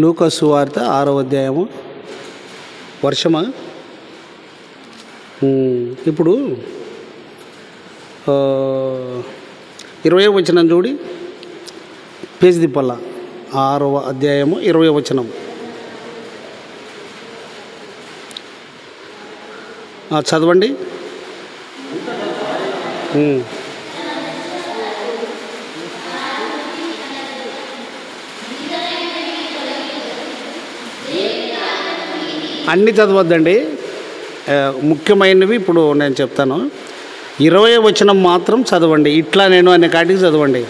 లూకా సువార్త 6వ అధ్యాయము. వర్షమా? ఇప్పుడు 20వ వచనం చూడి, పేజీ తిప్పల్లా. 6వ అధ్యాయము 20వ వచనం. చదవండి. అన్నీ చదవద్దండి, ముఖ్యమైనవి ఇప్పుడు నేను చెప్తాను. 20వ వచనం మాత్రం చదవండి. ఇట్లా నేను అనే కాటికి చదవండి.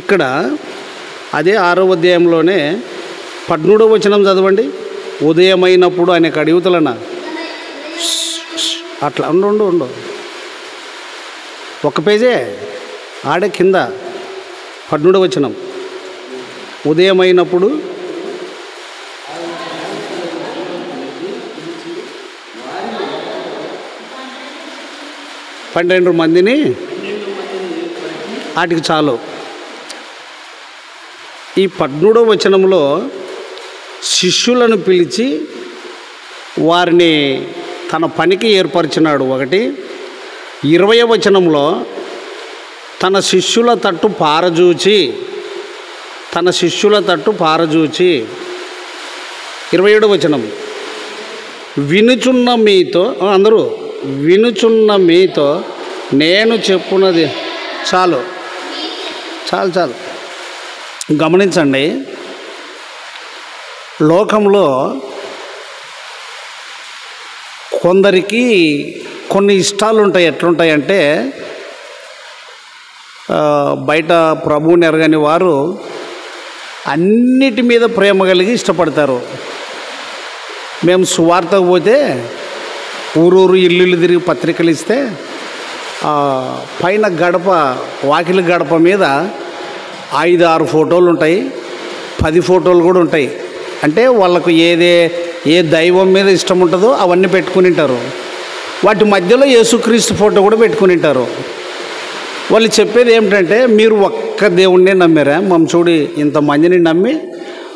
ఇక్కడ అదే 6వ అధ్యాయంలోనే 17వ వచనం చదవండి. ఉదయమైనప్పుడు అనే కడియుతలన అట్లా ఉండు ఒక పేజే ఆడే కింద 17వ వచనం. ఉదయమైనప్పుడు పన్నెండు మందిని వాటికి చాలు. ఈ 17వ వచనంలో శిష్యులను పిలిచి వారిని తన పనికి ఏర్పరిచినాడు ఒకటి. 20వ వచనంలో తన శిష్యుల తట్టు పారజూచి 27వ వచనం, వినుచున్న మీతో అందరూ వినుచున్న మీతో నేను చెప్పున్నది చాలు. గమనించండి, లోకంలో కొందరికి కొన్ని ఇష్టాలు ఉంటాయి. ఎట్లుంటాయంటే, బయట ప్రభువుని ఎరగని వారు అన్నిటి మీద ప్రేమ కలిగి ఇష్టపడతారు. మేము సువార్తకు పోతే ఊరూరు ఇల్లు తిరిగి పత్రికలు ఇస్తే పైన వాకిలి గడప మీద 5-6 ఫోటోలు ఉంటాయి, 10 ఫోటోలు కూడా ఉంటాయి. అంటే వాళ్ళకు ఏ దైవం మీద ఇష్టం ఉంటుందో అవన్నీ పెట్టుకుని ఉంటారు. వాటి మధ్యలో యేసుక్రీస్తు ఫోటో కూడా పెట్టుకుని ఉంటారు. వాళ్ళు చెప్పేది ఏమిటంటే, మీరు ఒక్క దేవుణ్ణే నమ్మారా, మమ్మల్ని చూడి ఇంతమందిని నమ్మి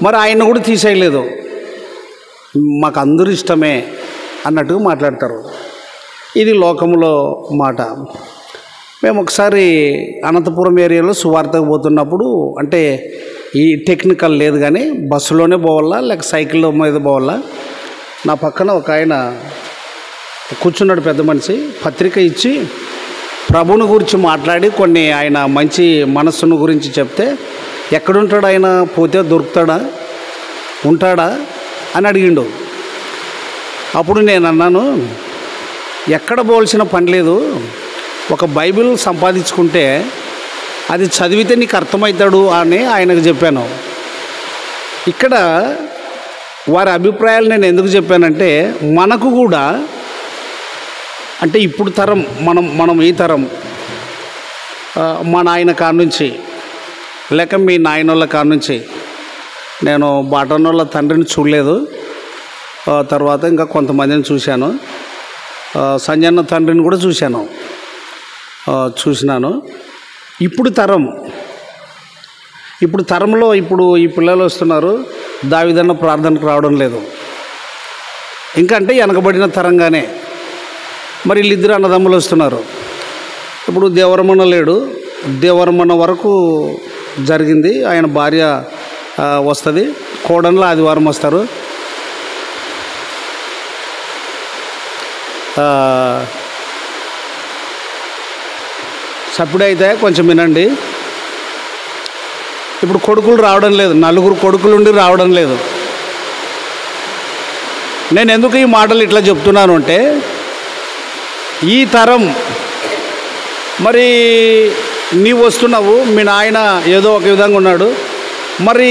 మరి ఆయన కూడా తీసేయలేదు, మాకు అందరూ ఇష్టమే అన్నట్టుగా మాట్లాడతారు. ఇది లోకంలో మాట. మేము ఒకసారి అనంతపురం ఏరియాలో సువార్తకు పోతున్నప్పుడు, అంటే ఈ టెక్నికల్ లేదు కానీ బస్సులోనే పోవాలా లేక సైకిల్లో మీద పోవాలా, నా పక్కన ఒక ఆయన కూర్చున్నాడు, పెద్ద మనిషి. పత్రిక ఇచ్చి ప్రభువుని గురించి మాట్లాడి కొన్ని ఆయన మంచి మనస్సును గురించి చెప్తే, ఎక్కడుంటాడు ఆయన, పోతే దొరుకుతాడా, ఉంటాడా అని అడిగిండు. అప్పుడు నేను అన్నాను, ఎక్కడ పోవాల్సిన పని లేదు, ఒక బైబిల్ సంపాదించుకుంటే అది చదివితే నీకు అర్థమవుతాడు అని ఆయనకు చెప్పాను. ఇక్కడ వారి అభిప్రాయాలు నేను ఎందుకు చెప్పానంటే, మనకు కూడా అంటే ఇప్పుడు తరం మనం ఈ తరం, మా నాయన కానుంచి లేక మీ నాయనోళ్ళ కానుంచి, నేను బాటనోళ్ళ తండ్రిని చూడలేదు, తర్వాత ఇంకా కొంతమందిని చూశాను, సంజన్న తండ్రిని కూడా చూసినాను. ఇప్పుడు తరంలో ఈ పిల్లలు వస్తున్నారు, దావీదన్న ప్రార్థనకు రావడం లేదు. ఇంకా అంటే వెనకబడిన తరంగానే. మరి వీళ్ళిద్దరు అన్నదమ్ములు వస్తున్నారు. ఇప్పుడు దేవరమన్న లేడు, దేవరమన్న వరకు జరిగింది. ఆయన భార్య వస్తుంది, కోడన్లో ఆదివారం వస్తారు. సప్పుడే అయితే కొంచెం వినండి. ఇప్పుడు కొడుకులు రావడం లేదు, 4 కొడుకులుండి రావడం లేదు. నేను ఎందుకు ఈ మాటలు ఇట్లా చెప్తున్నాను అంటే, ఈ తరం మరి నీవు వస్తున్నావు, మీ నాయన ఏదో ఒక విధంగా ఉన్నాడు, మరి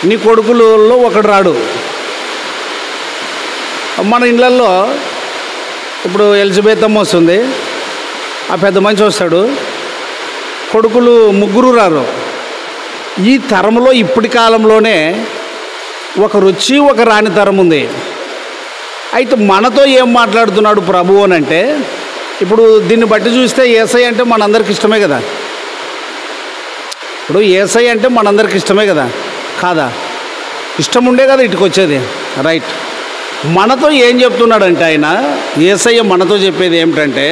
నీ కొడుకులలో ఒకడు రాడు. మన ఇళ్ళల్లో ఇప్పుడు ఎలిజబెత్ అమ్మ వస్తుంది, ఆ పెద్ద మనిషి వస్తాడు, కొడుకులు 3 రారు. ఈ తరంలో ఇప్పటి కాలంలోనే ఒక రుచి ఒక రాని తరం ఉంది. అయితే మనతో ఏం మాట్లాడుతున్నాడు ప్రభువు అని అంటే, ఇప్పుడు దీన్ని బట్టి చూస్తే యేసయ్య అంటే మనందరికి ఇష్టమే కదా. ఇప్పుడు యేసయ్య అంటే మనందరికి ఇష్టమే కదా, కాదా? ఇష్టం ఉండే కదా ఇటుకు వచ్చేది, రైట్. మనతో ఏం చెప్తున్నాడంటే ఆయన, యేసయ్య మనతో చెప్పేది ఏమిటంటే,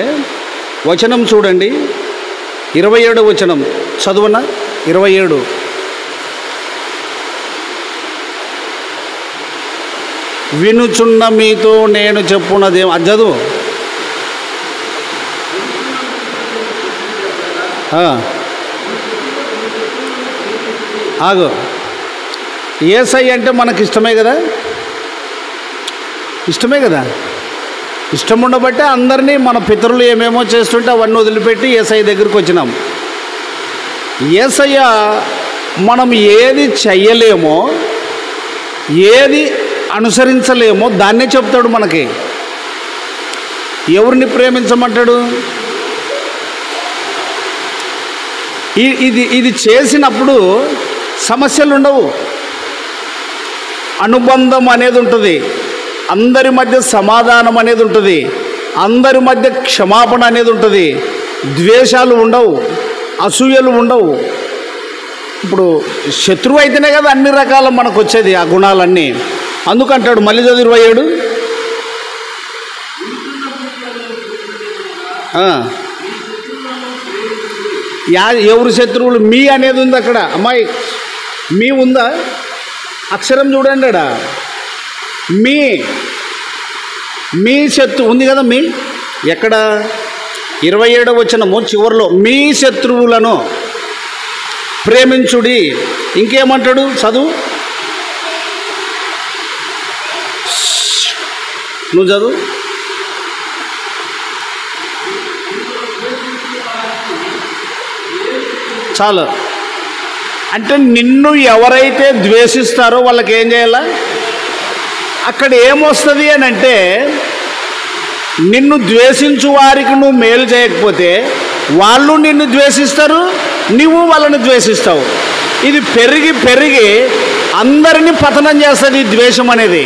వచనం చూడండి, 27 వచనం చదువునా, 27. వినుచున్న మీతో నేను చెప్పున్నది అది చదువు. ఆగు. యేసయ్య అంటే మనకి ఇష్టమే కదా, ఇష్టమే కదా. ఇష్టం ఉండబట్టే అందరినీ మన పితరులు ఏమేమో చేస్తుంటే అవన్నీ వదిలిపెట్టి యేసయ్య దగ్గరికి వచ్చినాం. యేసయ్య మనం ఏది చెయ్యలేమో, ఏది అనుసరించలేమో దాన్నే చెప్తాడు మనకి. ఎవరిని ప్రేమించమంటాడు? ఇది చేసినప్పుడు సమస్యలు ఉండవు, అనుబంధం అనేది ఉంటుంది, అందరి మధ్య సమాధానం అనేది ఉంటుంది, అందరి మధ్య క్షమాపణ అనేది ఉంటుంది, ద్వేషాలు ఉండవు, అసూయలు ఉండవు. ఇప్పుడు శత్రువు అయితేనే కదా అన్ని రకాల మనకు వచ్చేది ఆ గుణాలన్నీ. అందుకంటాడు మళ్ళీ చదువు 27. ఎవరు శత్రువులు? మీ అనేది ఉంది అక్కడ, అమ్మాయి మీ ఉందా? అక్షరం చూడండి అడా, మీ శత్రువు ఉంది కదా. మీ ఎక్కడ? 27వ వచనము చివరిలో, మీ శత్రువులను ప్రేమించుడి. ఇంకేమంటాడు చదువు, నువ్వు చదువు. చాలు. అంటే నిన్ను ఎవరైతే ద్వేషిస్తారో వాళ్ళకి ఏం చేయాలా? అక్కడ ఏమొస్తుంది అని అంటే, నిన్ను ద్వేషించు వారికి నువ్వు మేలు చేయకపోతే వాళ్ళు నిన్ను ద్వేషిస్తారు, నువ్వు వాళ్ళని ద్వేషిస్తావు. ఇది పెరిగి పెరిగి అందరినీ పతనం చేస్తుంది. ఈ ద్వేషం అనేది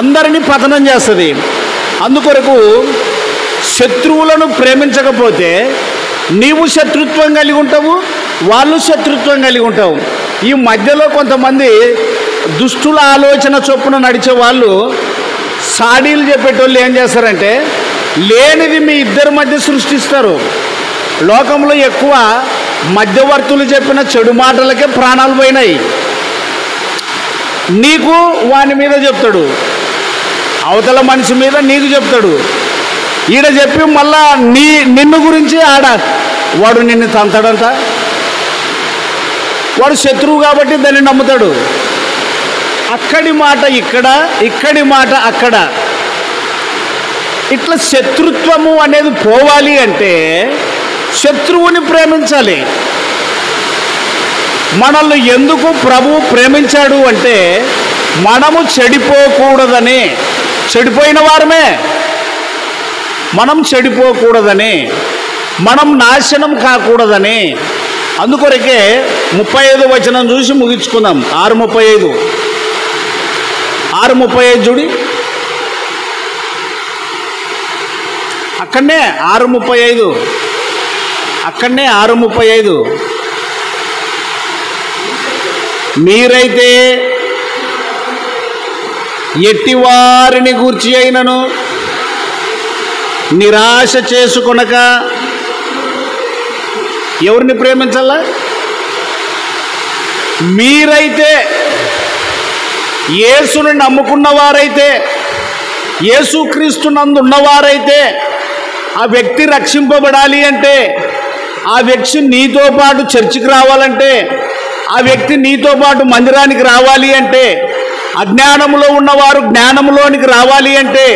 అందరినీ పతనం చేస్తుంది. అందుకొరకు శత్రువులను ప్రేమించకపోతే నీవు శత్రుత్వం కలిగి ఉంటావు, వాళ్ళు శత్రుత్వం కలిగి ఉంటావు. ఈ మధ్యలో కొంతమంది దుష్టుల ఆలోచన చొప్పున నడిచే వాళ్ళు, సాడీలు చెప్పేటోళ్ళు ఏం చేస్తారంటే లేనిది మీ ఇద్దరి మధ్య సృష్టిస్తారు. లోకంలో ఎక్కువ మధ్యవర్తులు చెప్పిన చెడు మాటలకే ప్రాణాలు పోయినాయి. నీకు వాని మీద చెప్తాడు, అవతల మనిషి మీద నీకు చెప్తాడు. ఈడ చెప్పి మళ్ళా నిన్ను గురించి వాడు నిన్ను తంతాడంట. వాడు శత్రువు కాబట్టి దాన్ని నమ్ముతాడు. అక్కడి మాట ఇక్కడ, ఇక్కడి మాట అక్కడ. ఇట్లా శత్రుత్వము అనేది పోవాలి అంటే శత్రువుని ప్రేమించాలి. మనల్ని ఎందుకు ప్రభువు ప్రేమించాడు అంటే మనము చెడిపోకూడదని. చెడిపోయిన వారమే, మనం చెడిపోకూడదని, మనం నాశనం కాకూడదని. అందుకొరకే 35 వచనం చూసి ముగించుకుందాం. 6:35 చూడి, అక్కడనే 6:35, అక్కడనే 6:35. మీరైతే ఎట్టివారిని గూర్చి అయినను నిరాశ చేసుకొనక. ఎవరిని ప్రేమించాలా? మీరైతే యేసుని నమ్ముకున్నవారైతే, యేసుక్రీస్తు నందు ఉన్నవారైతే, ఆ వ్యక్తి రక్షింపబడాలి అంటే, ఆ వ్యక్తి నీతో పాటు చర్చికి రావాలంటే, ఆ వ్యక్తి నీతో పాటు మందిరానికి రావాలి అంటే, అజ్ఞానంలో ఉన్నవారు జ్ఞానంలోనికి రావాలి అంటే,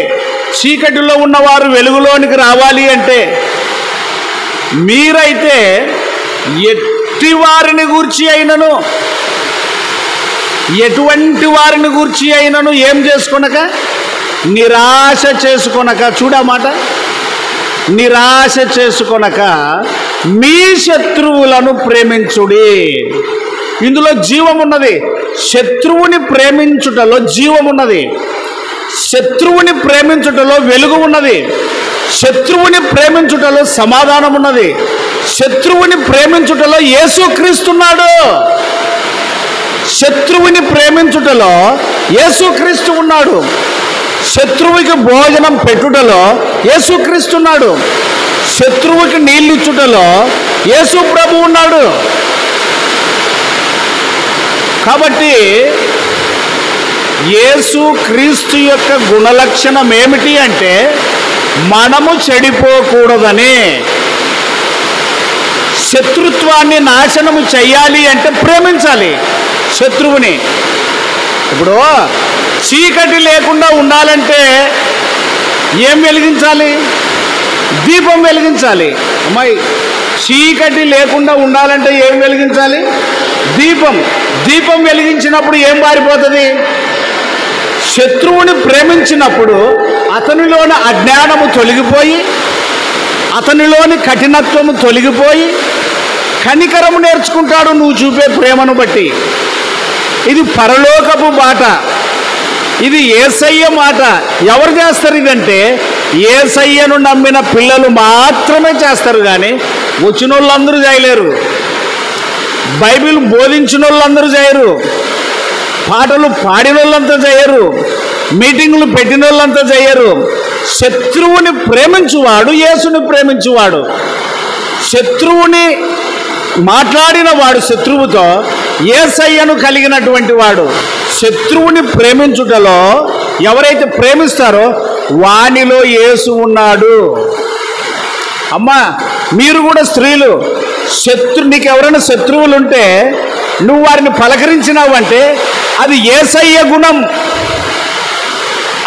చీకటిలో ఉన్నవారు వెలుగులోనికి రావాలి అంటే, మీరైతే ఎట్టి వారిని గూర్చి అయినను, ఎటువంటి వారిని గూర్చి అయినను ఏం చేసుకొనక, నిరాశ చేసుకొనక. చూడమాట, నిరాశ చేసుకొనక మీ శత్రువులను ప్రేమించుడి. ఇందులో జీవం ఉన్నది. శత్రువుని ప్రేమించుటలో జీవం ఉన్నది, శత్రువుని ప్రేమించుటలో వెలుగు ఉన్నది. శత్రువుని ప్రేమించుటలో సమాధానం ఉన్నది. శత్రువుని ప్రేమించుటలో యేసుక్రీస్తున్నాడు. శత్రువుని ప్రేమించుటలో యేసుక్రీస్తు ఉన్నాడు. శత్రువుకి భోజనం పెట్టుటలో యేసుక్రీస్తున్నాడు. శత్రువుకి నీళ్ళిచ్చుటలో యేసు ప్రభు ఉన్నాడు. కాబట్టి యేసు క్రీస్తు యొక్క గుణలక్షణం ఏమిటి అంటే మనము చెడిపోకూడదని. శత్రుత్వాన్ని నాశనము చెయ్యాలి అంటే ప్రేమించాలి శత్రువుని. ఇప్పుడు చీకటి లేకుండా ఉండాలంటే ఏం వెలిగించాలి? దీపం వెలిగించాలి. అమ్మాయి, చీకటి లేకుండా ఉండాలంటే ఏం వెలిగించాలి? దీపం. దీపం వెలిగించినప్పుడు ఏం పారిపోతుంది? శత్రువుని ప్రేమించినప్పుడు అతనిలోని అజ్ఞానము తొలగిపోయి, అతనిలోని కఠినత్వము తొలగిపోయి కనికరము నేర్చుకుంటాడు నువ్వు చూపే ప్రేమను బట్టి. ఇది పరలోకపు బాట, ఇది యేసయ్య మాట. ఎవరు చేస్తారు ఇదంటే యేసయ్యను నమ్మిన పిల్లలు మాత్రమే చేస్తారు, కానీ వచ్చిన వాళ్ళందరూ చేయలేరు. బైబిల్ బోధించిన వాళ్ళందరూ చేయరు, పాటలు పాడిన వాళ్ళంతా చేయరు, మీటింగులు పెట్టిన వాళ్ళంతా చేయరు. శత్రువుని ప్రేమించువాడు యేసుని ప్రేమించువాడు. శత్రువుని మాట్లాడిన వాడు శత్రువుతో యేసయ్యను కలిగినటువంటి వాడు. శత్రువుని ప్రేమించుటలో ఎవరైతే ప్రేమిస్తారో వానిలో యేసు ఉన్నాడు. అమ్మా, మీరు కూడా స్త్రీలు, నీకు ఎవరైనా శత్రువులు ఉంటే నువ్వు వారిని పలకరించినావంటే అది యేసయ్య గుణం.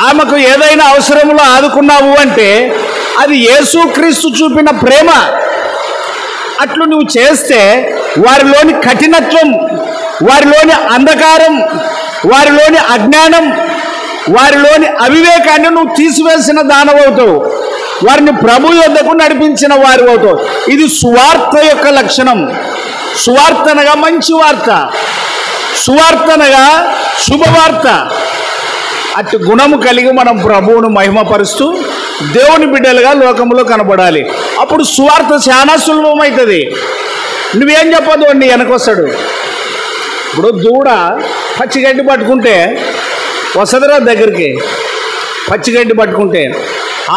ఆమెకు ఏదైనా అవసరంలో ఆదుకున్నావు అంటే అది యేసుక్రీస్తు చూపిన ప్రేమ. అట్లు నువ్వు చేస్తే వారిలోని కఠినత్వం, వారిలోని అంధకారం, వారిలోని అజ్ఞానం, వారిలోని అవివేకాన్ని నువ్వు తీసివేసిన దానవవుతావు. వారిని ప్రభు యొద్దకు నడిపించిన వారు అవుతావు. ఇది సువార్త యొక్క లక్షణం. సువార్త అనగా మంచి వార్త, సువార్త అనగా శుభవార్త. అటు గుణము కలిగి మనం ప్రభువును మహిమపరుస్తూ దేవుని బిడ్డలుగా లోకంలో కనబడాలి. అప్పుడు సువార్త చాలా సులభమవుతుంది. నువ్వేం చెప్పదు నీ వెనకొస్తాడు. ఇప్పుడు దూడ పచ్చిగడ్డి పట్టుకుంటే వసదరా దగ్గరికి, పచ్చిగడ్డి పట్టుకుంటే.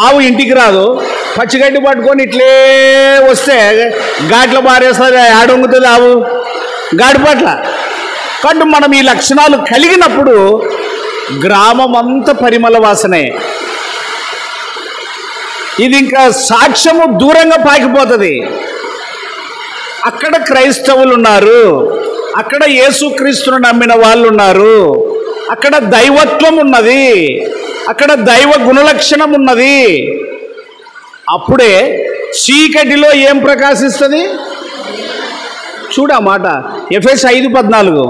ఆవు ఇంటికి రాదు, పచ్చిగడ్డి పట్టుకొని ఇట్లే వస్తే ఘాట్లో బారేస్తుంది, ఆడొంగుతుంది ఆవు గాడిపట్ల. కాబట్టి మనం ఈ లక్షణాలు కలిగినప్పుడు గ్రామం అంతా పరిమళ వాసనే. ఇది ఇంకా సాక్ష్యము దూరంగా పాకిపోతుంది. అక్కడ క్రైస్తవులు ఉన్నారు, అక్కడ యేసుక్రీస్తును నమ్మిన వాళ్ళు ఉన్నారు, అక్కడ దైవత్వం ఉన్నది, అక్కడ దైవ గుణలక్షణం ఉన్నది. అప్పుడే చీకటిలో ఏం ప్రకాశిస్తుంది? చూడ మాట ఎఫెసీ 5:14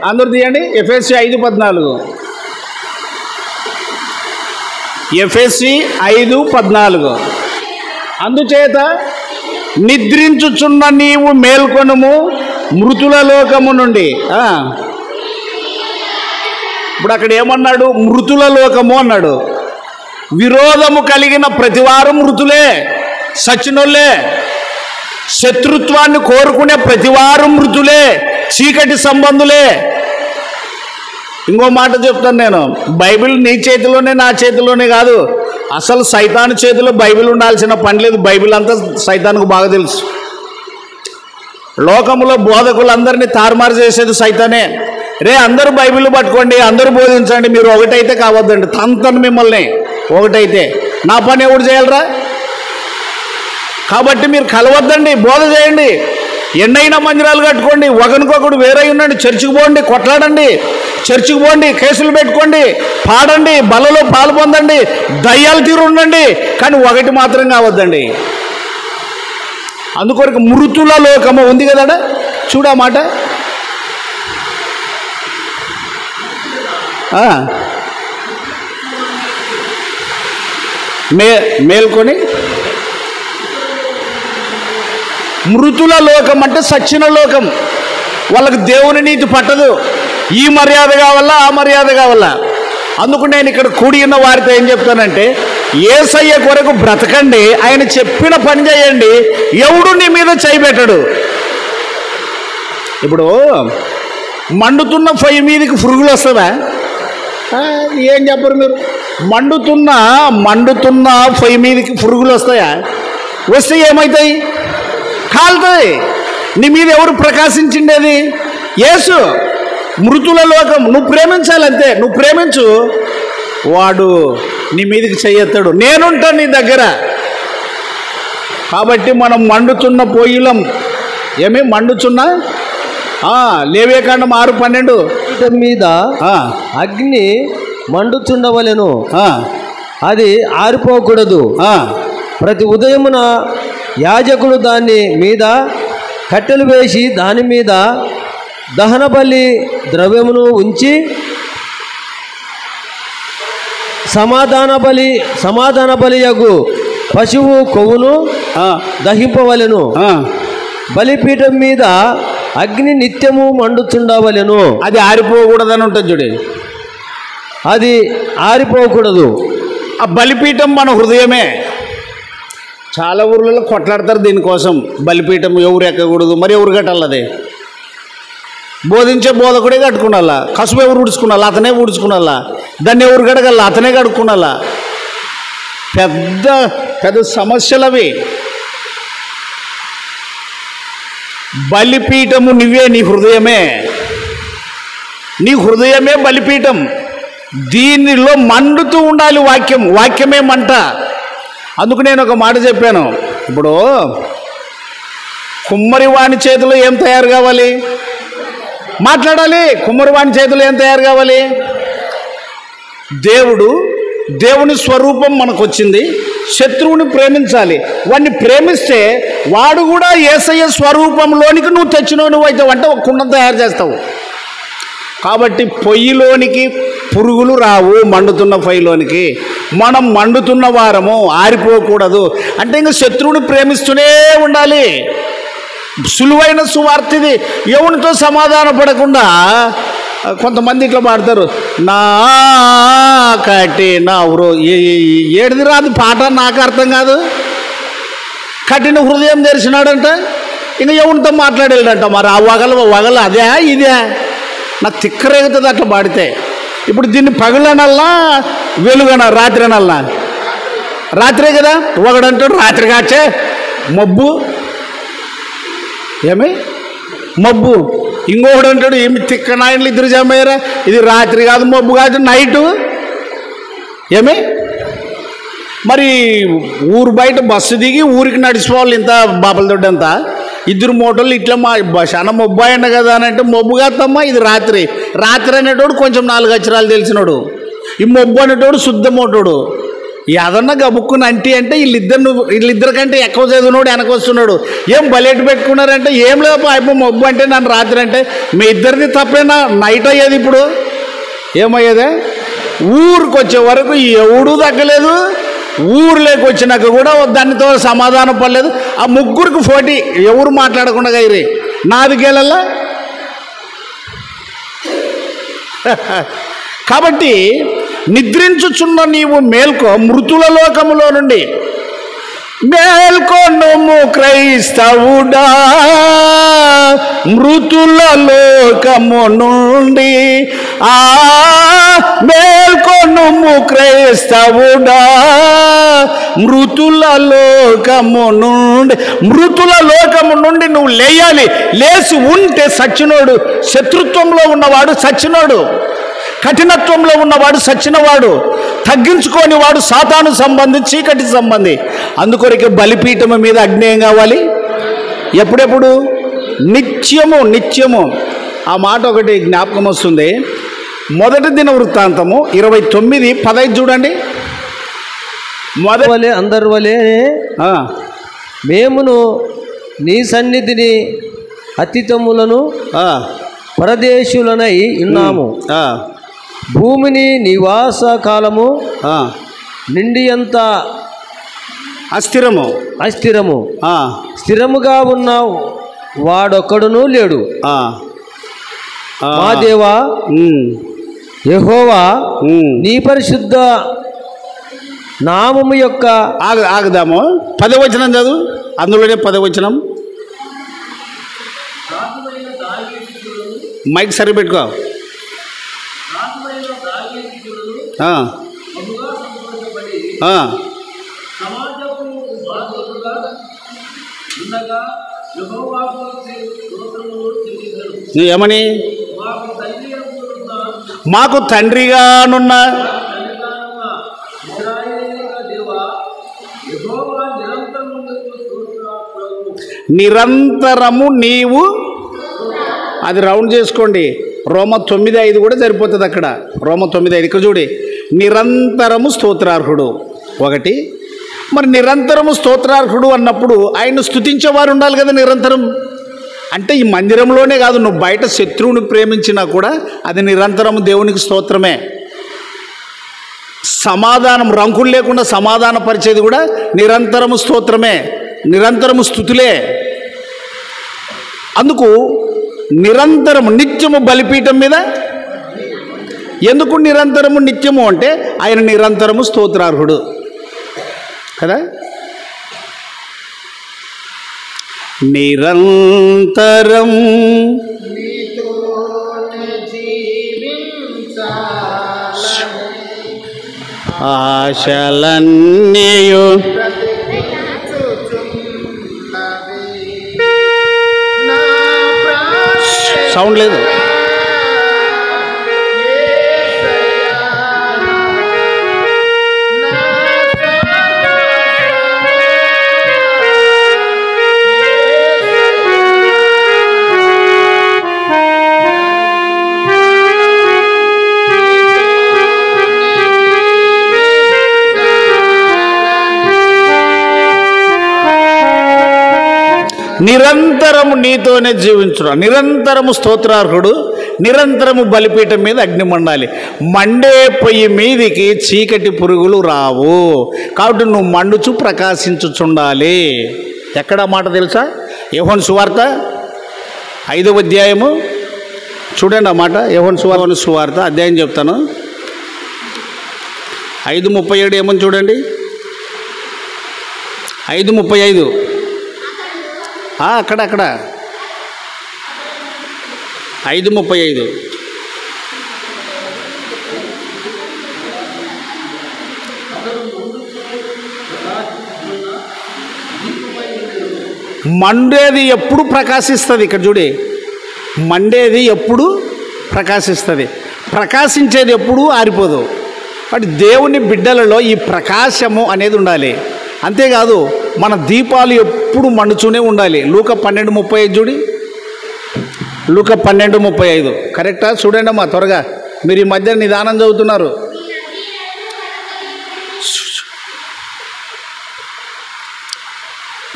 అందరూ తీయండి. ఎఫెసీ 5:14, ఎఫెసీ 5:14. అందుచేత నిద్రించుచున్న నీవు మేల్కొనుము మృతుల లోకము నుండి. ఇప్పుడు అక్కడ ఏమన్నాడు? మృతుల లోకము అన్నాడు. విరోధము కలిగిన ప్రతివారు మృతులే, సచ్చినోళ్ళే. శత్రుత్వాన్ని కోరుకునే ప్రతివారు మృతులే, చీకటి సంబంధులే. ఇంకో మాట చెప్తాను నేను, బైబిల్ నీ చేతిలోనే నా చేతిలోనే కాదు, అసలు సైతాను చేతిలో బైబిల్ ఉండాల్సిన పని లేదు. బైబిల్ అంతా సైతానికి బాగా తెలుసు. లోకంలో బోధకులందరినీ తారుమారు చేసేది సైతానే. రే అందరూ బైబిల్ పట్టుకోండి, అందరూ బోధించండి, మీరు ఒకటైతే కావద్దండి, తంతను మిమ్మల్ని ఒకటైతే. నా పని ఎవడు చేయాలరా? కాబట్టి మీరు కలవద్దండి, బోధ చేయండి. ఎన్నైనా మందిరాలు కట్టుకోండి, ఒకరికొకడు వేరే ఉండండి, చర్చికి పోండి, కొట్లాడండి, చర్చికి పోండి, కేసులు పెట్టుకోండి, పాడండి, బలలో పాలు పొందండి, దయ్యాలు తీరు ఉండండి, కానీ ఒకటి మాత్రం కావద్దండి. అందుకొరకు మృతుల లోకము ఉంది కదా, చూడా మాట. మేల్కొని మృతుల లోకం అంటే సచ్చిన లోకం. వాళ్ళకి దేవుని నీతి పట్టదు. ఈ మర్యాద కావాలా, ఆ మర్యాద కావాలా. అందుకు నేను ఇక్కడ కూడి ఉన్న వారితో ఏం చెప్తానంటే, యేసయ్య కొరకు బ్రతకండి, ఆయన చెప్పిన పని చేయండి, ఎవడు నీ మీద చేయబెట్టడు. ఇప్పుడు మండుతున్న పొయ్యి మీదకి పురుగులు వస్తుందా? ఏం చెప్పరు మీరు? మండుతున్న పొయ్యి మీదకి పురుగులు వస్తాయా? వస్తే ఏమవుతాయి? కాలుతాయి. నీ మీద ఎవరు ప్రకాశించిండేది? యేసు. మృతుల లోకం. నువ్వు ప్రేమించాలంతే. నువ్వు ప్రేమించు, వాడు నీ మీదకి చెయ్యెత్తాడు. నేనుంటాను నీ దగ్గర. కాబట్టి మనం మండుతున్న పొయ్యిలం. ఏమి మండుతున్నా? లేవియాకాండం 6:12 మీద అగ్ని మండుచుండవలెను, అది ఆరిపోకూడదు. ప్రతి ఉదయమున యాజకుడు దాని మీద కట్టెలు వేసి దాని మీద దహన బలి ద్రవ్యమును ఉంచి సమాధాన బలియగు పశువు కొవ్వును దహింపవలెను. బలిపీఠం మీద అగ్ని నిత్యము మండుచుండవలెను, అది ఆరిపోకూడదని ఉంటుంది చూడే. అది ఆరిపోకూడదు. ఆ బలిపీఠం మన హృదయమే. చాలా ఊర్లలో కొట్లాడతారు దీనికోసం. బలిపీఠం ఎవరు ఎక్కకూడదు, మరి ఎవరు కట్టాలది? బోధించే బోధకుడే కట్టుకున్నాలా. కసుపు ఎవరు ఊడ్చుకున్నాలా? అతనే ఊడ్చుకున్నాలా. దాన్ని ఎవరు కడగల? అతనే కడుక్కున్నాలా. పెద్ద పెద్ద సమస్యలు అవి. బలిపీఠము నువ్వే, నీ హృదయమే. నీ హృదయమే బలిపీఠం. దీనిలో మండుతూ ఉండాలి వాక్యం. వాక్యమే మంట. అందుకు నేను ఒక మాట చెప్పాను. ఇప్పుడు కుమ్మరివాణి చేతిలో ఏం తయారు కావాలి? మాట్లాడాలి. కుమ్మరివాణి చేతిలో ఏం తయారు కావాలి? దేవుని స్వరూపం మనకు వచ్చింది. శత్రువుని ప్రేమించాలి. వాడిని ప్రేమిస్తే వాడు కూడా యేసయ్య స్వరూపంలోనికి నువ్వు తెచ్చినవు. నువ్వు అయితే అంటే ఒక కుండం తయారు చేస్తావు. కాబట్టి పొయ్యిలోనికి పురుగులు రావు. మండుతున్న పొయ్యిలోనికి మనం మండుతున్న వారము, ఆరిపోకూడదు. అంటే ఇంకా శత్రువుని ప్రేమిస్తూనే ఉండాలి. సులువైన సువార్తిది. ఎవరితో సమాధాన పడకుండా కొంతమంది ఇట్లా పాడతారు, నా కఠిన ఏడిది రాదు పాట, నాకు అర్థం కాదు. కఠిన హృదయం తెరిచినాడంట, ఇంకా ఎవరితో మాట్లాడేదంట. మరి ఆ వగల అదే ఇదే నాకు తిక్కరేగుతుంది అట్లా పాడితే. ఇప్పుడు దీన్ని పగలనల్లా వెలుగన రాత్రినల్లా? రాత్రే కదా. ఒకడంటాడు రాత్రి కాచే మబ్బు, ఏమి మబ్బు. ఇంకొకడు అంటాడు ఏమి తిక్క నాయనలు ఇద్దరు జమయ్యారా, ఇది రాత్రి కాదు మబ్బు కాదు నైటు. ఏమి మరి ఊరు బయట బస్సు దిగి ఊరికి నడిచిపోవాలి. ఇంత బాపల దొడ్డంతా ఇద్దరు మోటోళ్ళు ఇట్లా చాలా మబ్బు అయ్యండి కదా అని అంటే, మబ్బు కాదమ్మా ఇది రాత్రి. రాత్రి అనేటోడు కొంచెం 4 అక్షరాలు తెలిసినోడు. ఈ మబ్బు అనేటోడు శుద్ధ మోటోడు. ఏదన్నా గబుక్కుని అంటే వీళ్ళిద్దరికంటే ఎక్కువ చదివినోడు వెనక వస్తున్నాడు. ఏం బలెట్ పెట్టుకున్నారంటే, ఏం లేదు అయిపో మబ్బు అంటే నన్ను రాత్రి అంటే. మీ ఇద్దరిది తప్పేనా? నైట్ అయ్యేది. ఇప్పుడు ఏమయ్యేదే? ఊరికి వచ్చే వరకు ఎవడూ తగ్గలేదు. ఊర్లోకి వచ్చినాక కూడా దానితో సమాధానం పడలేదు. ఆ ముగ్గురికి పోటీ, ఎవరు మాట్లాడకుండా గైరి నాదికేళ్ళల్లా. కాబట్టి నిద్రించుచున్న నీవు మేల్కో, మృతుల లోకములో నుండి మేల్కొనుము క్రైస్తవుడా, మృతుల లోకము నుండి. మేల్కొనుము క్రైస్తవుడా, మృతుల లోకము నుండి. మృతుల లోకము నుండి నువ్వు లేయాలి. లేచి ఉంటే సచ్చినోడు. శత్రుత్వంలో ఉన్నవాడు సచ్చినోడు. కఠినత్వంలో ఉన్నవాడు సచ్చినవాడు. తగ్గించుకోని వాడు సాతాను సంబంధి, చీకటి సంబంధి. అందుకొరకే బలిపీఠం మీద అగ్ని ఏం కావాలి? ఎప్పుడెప్పుడు? నిత్యము. నిత్యము. ఆ మాట ఒకటి జ్ఞాపకం వస్తుంది. మొదటి దిన వృత్తాంతము 29:15 చూడండి. వలె అందరి వలె మేమును నీ సన్నిధిని అతిథములను పరదేశులనై ఉన్నాము. భూమిని నివాస కాలము నిండి అంత అస్థిరము స్థిరముగా ఉన్న వాడొక్కడునూ లేడు. మా దేవా యెహోవా, నీ పరిశుద్ధ నామము యొక్క ఆగుదాము. 10వ వచనం చదువు, అందులోనే 10వ వచనం. మైక్ సరిపెట్టుకో. ఏమని? మాకు తండ్రిగానున్న నిరంతరము నీవు, అది రౌండ్ చేసుకోండి, రోమ 9:5 కూడా సరిపోతుంది అక్కడ. రోమ 9:5 ఇక్కడ చూడి, నిరంతరము స్తోత్రార్హుడు. ఒకటి, మరి నిరంతరము స్తోత్రార్హుడు అన్నప్పుడు ఆయన స్తుతించేవారు ఉండాలి కదా నిరంతరం. అంటే ఈ మందిరంలోనే కాదు, నువ్వు బయట శత్రువుని ప్రేమించినా కూడా అది నిరంతరం దేవునికి స్తోత్రమే. సమాధానం, రంకులు లేకుండా సమాధాన పరిచేది కూడా నిరంతరము స్తోత్రమే, నిరంతరము స్తుతులే. అందుకు నిరంతరము నిత్యము బలిపీఠం మీద. ఎందుకు నిరంతరము నిత్యము అంటే ఆయన నిరంతరము స్తోత్రార్హుడు కదా. నిరంతరం ఆశలన్నీయు సౌండ్ లేదు. నిరంతరము నీతోనే జీవించురా, నిరంతరము స్తోత్రార్హుడు, నిరంతరము బలిపీఠం మీద అగ్ని మండాలి. మండే పొయ్యి మీదికి చీకటి పురుగులు రావు. కాబట్టి నువ్వు మండుచు ప్రకాశించుచుండాలి. ఎక్కడ మాట తెలుసా? యోహాను సువార్త 5వ అధ్యాయము చూడండి. ఆ మాట యోహాను సువార్త అధ్యాయం చెప్తాను, 5:37 ఏమని చూడండి. 5:35 అక్కడ 5:35 మండేది ఎప్పుడు ప్రకాశిస్తుంది. ఇక్కడ చూడి, మండేది ఎప్పుడు ప్రకాశిస్తుంది, ప్రకాశించేది ఎప్పుడు ఆరిపోదు. అంటే దేవుని బిడ్డలలో ఈ ప్రకాశము అనేది ఉండాలి. అంతేకాదు మన దీపాలు ఎప్పుడు మండుతూనే ఉండాలి. లూకా 12:35 చూడి, లూకా 12:35 కరెక్టా? చూడండి అమ్మా త్వరగా, మీరు ఈ మధ్య నిదానం చదువుతున్నారు.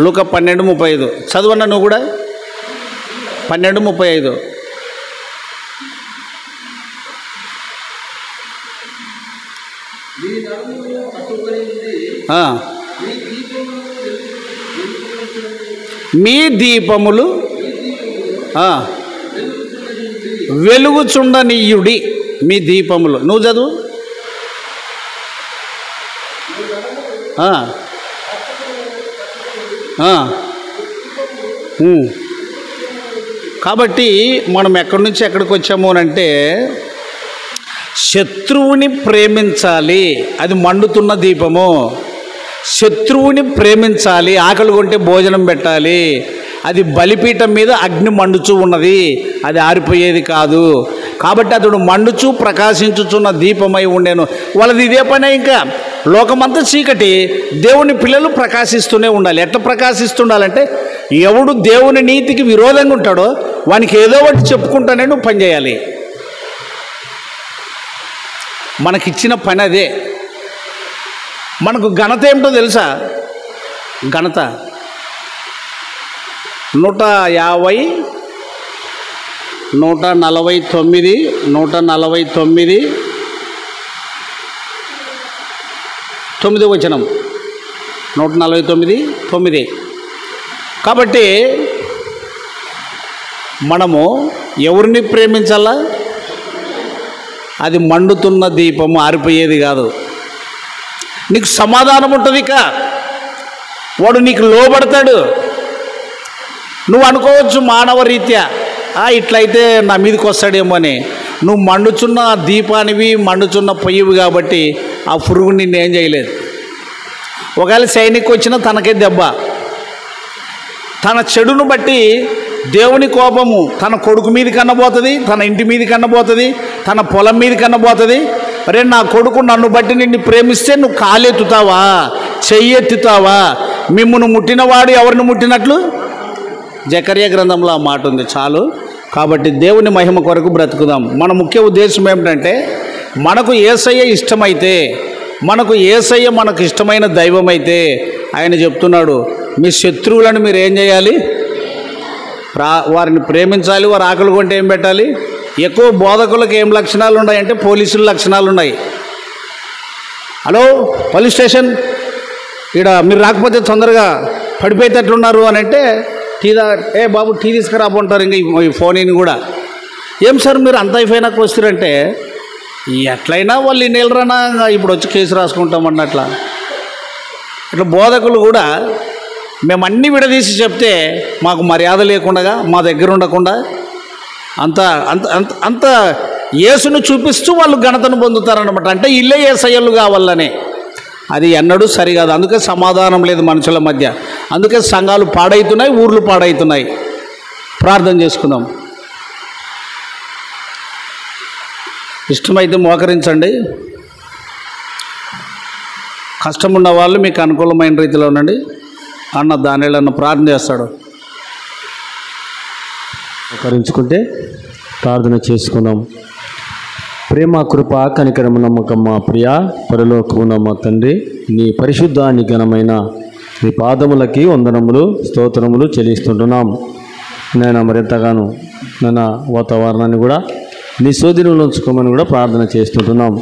లూకా 12:35 చదువన్నా నువ్వు కూడా. 12:35 మీ దీపములు వెలుగుచుండనీయుడి. మీ దీపములు, నువ్వు చదువు. కాబట్టి మనం ఎక్కడి నుంచి ఎక్కడికి వచ్చాము అంటే శత్రువుని ప్రేమించాలి, అది మండుతున్న దీపము. శత్రువుని ప్రేమించాలి, ఆకలి కొంటే భోజనం పెట్టాలి, అది బలిపీఠం మీద అగ్ని మండుచూ ఉన్నది, అది ఆరిపోయేది కాదు. కాబట్టి అతడు మండుచూ ప్రకాశించుచున్న దీపమై ఉండేను. వాళ్ళది ఇదే పనే. ఇంకా లోకమంతా చీకటి, దేవుని పిల్లలు ప్రకాశిస్తూనే ఉండాలి. ఎట్లా ప్రకాశిస్తుండాలంటే, ఎవడు దేవుని నీతికి విరోధంగా ఉంటాడో వానికి ఏదో ఒకటి చెప్పుకుంటానే నువ్వు పని చేయాలి. మనకిచ్చిన పని అదే. మనకు ఘనత ఏమిటో తెలుసా? ఘనత 150, 149, 149 9వ వచనం, 149, 9. కాబట్టి మనము ఎవరిని ప్రేమించాలా? అది మండుతున్న దీపము, ఆరిపోయేది కాదు. నీకు సమాధానం ఉంటుంది. ఇక వాడు నీకు లోబడతాడు. నువ్వు అనుకోవచ్చు మానవ రీత్యా ఇట్లయితే నా మీదకి వస్తాడేమో అని. నువ్వు మండుచున్న దీపానివి, మండుచున్న పొయ్యివి కాబట్టి ఆ పురుగు నిన్నేం చేయలేదు. ఒకవేళ సైనిక్ వచ్చినా తనకే దెబ్బ. తన చెడును బట్టి దేవుని కోపము తన కొడుకు మీద కన్నబోతుంది, తన ఇంటి మీద కన్నబోతుంది, తన పొలం మీద కన్నబోతుంది. అరే నా కొడుకు నన్ను బట్టి నిన్ను ప్రేమిస్తే నువ్వు కాలెత్తుతావా, చెయ్యెత్తుతావా? మిమ్మును ముట్టినవాడు ఎవరిని ముట్టినట్లు జకర్యా గ్రంథంలో ఆ మాట ఉంది. చాలు. కాబట్టి దేవుని మహిమ కొరకు బ్రతుకుదాం. మన ముఖ్య ఉద్దేశం ఏమిటంటే మనకు యేసయ్య ఇష్టమైతే, మనకు యేసయ్య మనకు ఇష్టమైన దైవం అయితే ఆయన చెప్తున్నాడు, మీ శత్రువులను మీరు ఏం చేయాలి? వారిని ప్రేమించాలి. వారు ఆకలి కొంటే ఏం పెట్టాలి? ఎక్కువ బోధకులకు ఏం లక్షణాలు ఉన్నాయంటే పోలీసుల లక్షణాలు ఉన్నాయి. హలో పోలీస్ స్టేషన్, ఇక్కడ మీరు రాకపోతే తొందరగా పడిపోయేటట్లున్నారు అని అంటే ఏ బాబు టీ తీసుకురాబోంటారు. ఇంకా ఈ ఫోన్ ఇని కూడా ఏం సార్ మీరు అంత అయిపోయినాక వస్తారంటే ఎట్లయినా వాళ్ళు ఈ నెలరానా ఇప్పుడు వచ్చి కేసు రాసుకుంటామన్నట్లా. ఇట్లా బోధకులు కూడా మేము అన్నీ విడదీసి చెప్తే మాకు మర్యాద లేకుండా, మా దగ్గర ఉండకుండా అంత అంత అంత అంత యేసును చూపిస్తూ వాళ్ళు ఘనతను పొందుతారన్నమాట. అంటే ఇల్లే యేసయ్యలు కావాలని. అది ఎన్నడూ సరికాదు. అందుకే సమాధానం లేదు మనుషుల మధ్య. అందుకే సంఘాలు పాడవుతున్నాయి, ఊర్లు పాడవుతున్నాయి. ప్రార్థన చేసుకుందాం. ఇష్టమైతే మోకరించండి. కష్టం ఉన్న వాళ్ళు మీకు అనుకూలమైన రీతిలో ఉండండి. అన్న దానిళ్ళన్న ప్రార్థన చేస్తాడు. మోకరించుకుంటే ప్రార్థన చేసుకుందాం. ప్రేమ, కృప, కనికరము, నమ్మకం మా ప్రియ పరలోకమున మా తండ్రి, నీ పరిశుద్ధాన్ని ఘనమైన నీ పాదములకి వందనములు, స్తోత్రములు చెల్లిస్తుంటున్నాం. నేను మరింతగాను నా వాతావరణాన్ని కూడా నీ స్వాధీనంలో ఉంచుకోమని కూడా ప్రార్థన చేస్తుంటున్నాం.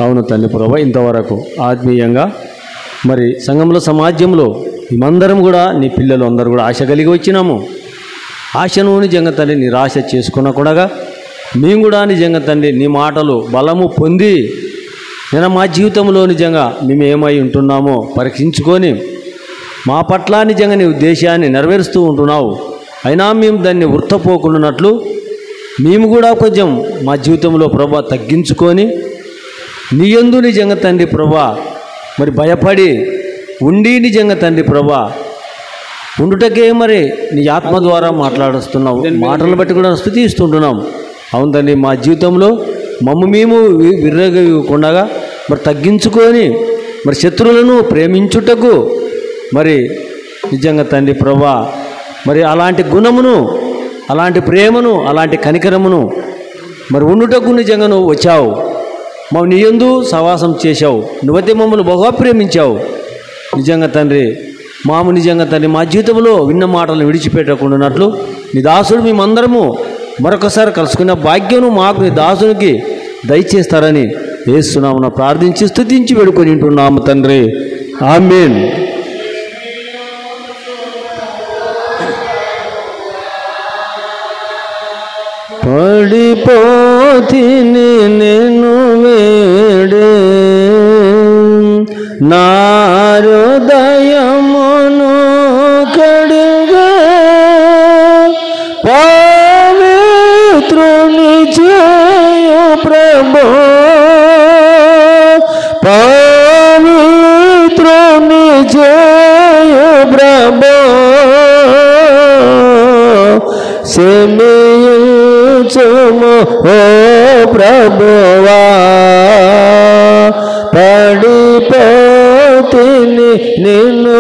అవును తండ్రి ప్రభా, ఇంతవరకు ఆత్మీయంగా మరి సంఘంలో, సమాజంలో మేమందరం కూడా నీ పిల్లలు అందరూ కూడా ఆశ కలిగి వచ్చినాము. ఆశను నిజంగా తండ్రి నిరాశ చేసుకునకూడగా మేము కూడా నిజంగా తండ్రి నీ మాటలు బలము పొంది నేను మా జీవితంలో నిజంగా మేము ఏమై ఉంటున్నామో పరీక్షించుకొని మా పట్ల నిజంగా నీ ఉద్దేశాన్ని నెరవేరుస్తూ ఉంటున్నావు. అయినా మేము దాన్ని వృత్తపోకుండానట్లు మేము కూడా కొంచెం మా జీవితంలో ప్రభా తగ్గించుకొని నీ యందు నిజంగా తండ్రి ప్రభా మరి భయపడి ఉండి నిజంగా తండ్రి ప్రభా ఉండుటకే మరి నీ ఆత్మ ద్వారా మాట్లాడుస్తున్నావు. మాటలను బట్టి కూడా స్తుతిస్తుంటున్నాం. అవును తండ్రి, మా జీవితంలో మేము విర్రగకుండా మరి తగ్గించుకొని మరి శత్రువులను ప్రేమించుటకు మరి నిజంగా తండ్రి ప్రభా మరి అలాంటి గుణమును, అలాంటి ప్రేమను, అలాంటి కనికరమును మరి ఉండుటకు నిజంగా నువ్వు వచ్చావు. నీ యందు సహవాసం చేశావు. నువ్వైతే మమ్మల్ని బహుగా ప్రేమించావు. నిజంగా తండ్రి నిజంగా తండ్రి మా జీవితంలో విన్న మాటలను విడిచిపెట్టకుండానట్లు నీ దాసుడు మేమందరము మరొకసారి కలుసుకున్న భాగ్యం మాకు నీ దాసునికి దయచేస్తారని యేసునామమున ప్రార్థించి స్తుతించి వేడుకొని ఉంటున్నాము తండ్రి. ఆమేన్. పడిపోతిని నేను వేడే నా హృదయమును కడిగే పవిత్రుని చేయు ప్రభు, పవిత్రుని చేయు ప్రభు, సెమియుచుము ఓ ప్రభువా, పడిపోతిని నిన్ను